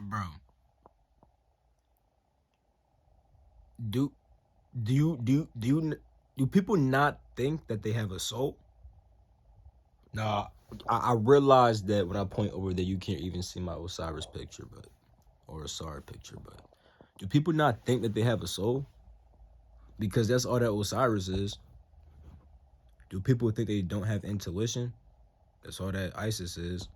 bro. Do do people not think that they have a soul? Nah, I realized that when I point over there, you can't even see my Osiris picture, or Osari picture. But do people not think that they have a soul? Because that's all that Osiris is. Do people think they don't have intuition? That's all that Isis is.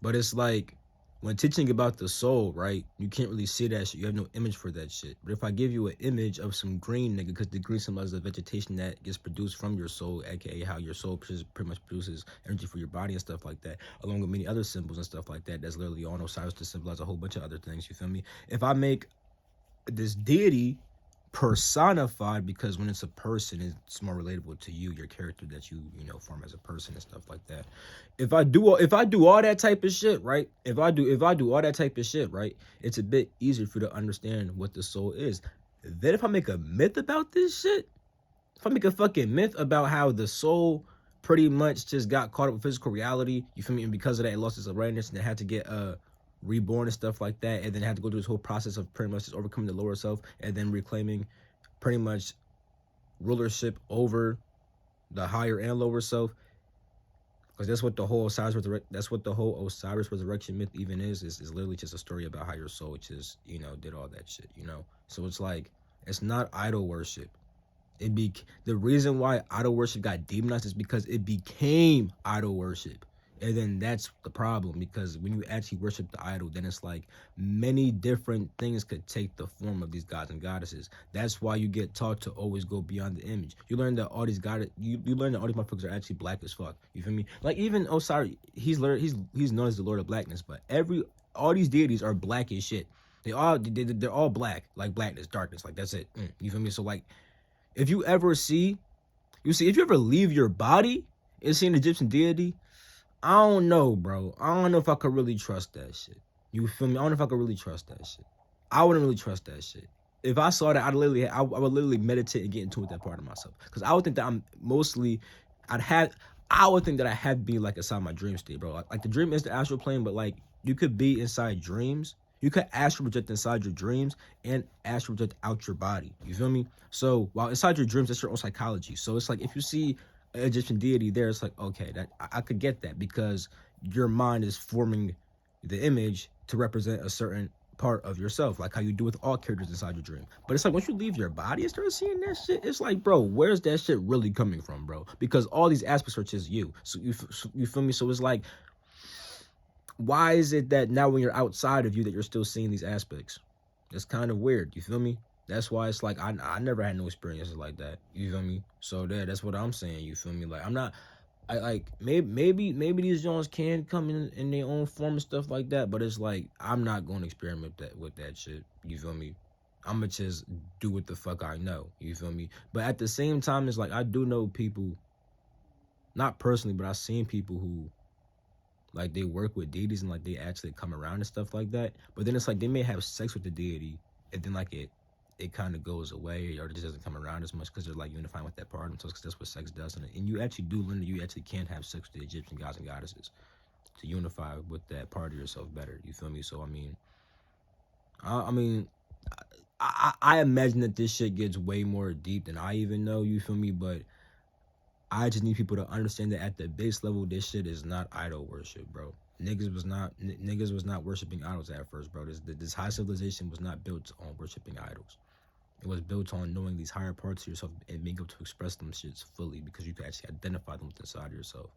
But it's like when teaching about the soul, right? You can't really see that shit. You have no image for that shit. But if I give you an image of some green, nigga, because the green symbolizes the vegetation that gets produced from your soul, aka how your soul pretty much produces energy for your body and stuff like that, along with many other symbols and stuff like that. That's literally on Osiris to symbolize a whole bunch of other things. You feel me? If I make this deity personified, because when it's a person, it's more relatable to you, your character that you form as a person and stuff like that. If I do all that type of shit, right? If I do all that type of shit, right? It's a bit easier for you to understand what the soul is. Then if I make a myth about this shit, if I make a fucking myth about how the soul pretty much just got caught up with physical reality, you feel me? And because of that, it lost its awareness and it had to get reborn and stuff like that, and then had to go through this whole process of pretty much just overcoming the lower self and then reclaiming pretty much rulership over the higher and lower self. Because that's what the whole Osiris resurrection myth even is literally just a story about how your soul just did all that shit. So it's like, it's not idol worship. The reason why idol worship got demonized is because it became idol worship. And then that's the problem, because when you actually worship the idol, then it's like many different things could take the form of these gods and goddesses. That's why you get taught to always go beyond the image. You learn that all these you learn that all these motherfuckers are actually black as fuck. You feel me? Like even Osiris, he's known as the Lord of Blackness, but all these deities are black as shit. They're all black, like blackness, darkness, like that's it. You feel me? So like, if you ever leave your body and see an Egyptian deity, I don't know, bro. I don't know if I could really trust that shit. You feel me? I don't know if I could really trust that shit. I wouldn't really trust that shit. If I saw that, I would literally meditate and get into that part of myself. Because I would think that I would think that I had to be like inside my dream state, bro. Like the dream is the astral plane, but like you could be inside dreams. You could astral project inside your dreams and astral project out your body. You feel me? So while inside your dreams, that's your own psychology. So it's like if you see an Egyptian deity there, it's like, okay, that I could get that, because your mind is forming the image to represent a certain part of yourself, like how you do with all characters inside your dream. But it's like once you leave your body and start seeing that shit, it's like, bro, where's that shit really coming from, bro? Because all these aspects are just you. So you feel me? So it's like, why is it that now when you're outside of you that you're still seeing these aspects? It's kind of weird. You feel me? That's why it's like I never had no experiences like that. You feel me? So that's what I'm saying. You feel me? Like I like maybe these Jones can come in their own form and stuff like that, but it's like I'm not going to experiment with that shit. You feel me? I'ma just do what the fuck I know. You feel me? But at the same time, it's like I do know people, not personally, but I've seen people who like they work with deities and like they actually come around and stuff like that. But then it's like they may have sex with the deity and then like it kind of goes away, or it just doesn't come around as much because they're like unifying with that part of themselves, because that's what sex does. And you actually do learn that you actually can have sex with the Egyptian gods and goddesses to unify with that part of yourself better. You feel me? So I mean, I imagine that this shit gets way more deep than I even know. You feel me? But I just need people to understand that at the base level, this shit is not idol worship, bro. Niggas was not worshiping idols at first, bro. This high civilization was not built on worshiping idols. It was built on knowing these higher parts of yourself and being able to express them shits fully, because you can actually identify them with inside yourself.